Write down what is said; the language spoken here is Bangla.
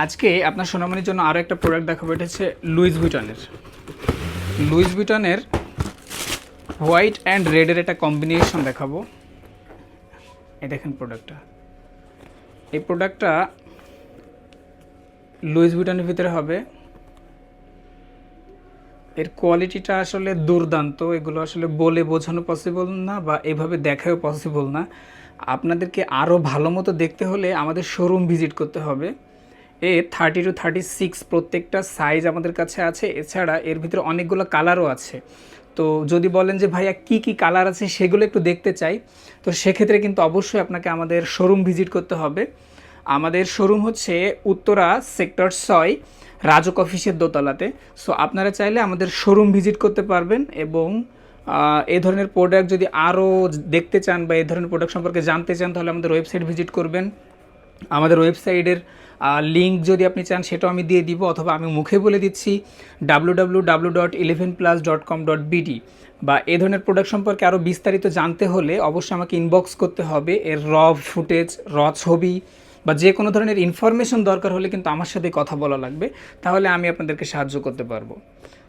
আজকে আপনার সোনামণির জন্য আরও একটা প্রোডাক্ট দেখাবো। এটা হচ্ছে লুইস ভিটনের হোয়াইট অ্যান্ড রেডের একটা কম্বিনেশন দেখাবো। এই দেখেন প্রোডাক্টটা, এই প্রোডাক্টটা লুইস ভিটনের ভিতরে হবে। এর কোয়ালিটিটা আসলে দুর্দান্ত, এগুলো আসলে বলে বোঝানো পসিবল না বা এভাবে দেখাও পসিবল না। আপনাদেরকে আরও ভালো মতো দেখতে হলে আমাদের শোরুম ভিজিট করতে হবে। 30 to 36 প্রত্যেকটা সাইজ আমাদের কাছে আছে। এছাড়া এর ভিতরে অনেকগুলো কালারও আছে। তো যদি বলেন যে ভাইয়া কি কি কালার আছে সেগুলো একটু দেখতে চাই, তো সেক্ষেত্রে কিন্তু অবশ্যই আপনাকে আমাদের শোরুম ভিজিট করতে হবে। আমাদের শোরুম হচ্ছে উত্তরা সেক্টর 6 রাজক অফিসের দোতলাতে। সো আপনারা চাইলে আমাদের শোরুম ভিজিট করতে পারবেন এবং এই ধরনের প্রোডাক্ট যদি আরও দেখতে চান বা এই ধরনের প্রোডাক্ট সম্পর্কে জানতে চান তাহলে আমাদের ওয়েবসাইট ভিজিট করবেন। আমাদের ওয়েবসাইটের লিঙ্ক যদি আপনি চান সেটাও আমি দিয়ে দিব, অথবা আমি মুখে বলে দিচ্ছি www.11plus.com.bd। বা এই ধরনের প্রোডাক্ট সম্পর্কে আরও বিস্তারিত জানতে হলে অবশ্যই আমাকে ইনবক্স করতে হবে। এর ফুটেজ, ছবি বা যে কোনো ধরনের ইনফরমেশন দরকার হলে কিন্তু আমার সাথে কথা বলা লাগবে, তাহলে আমি আপনাদেরকে সাহায্য করতে পারবো।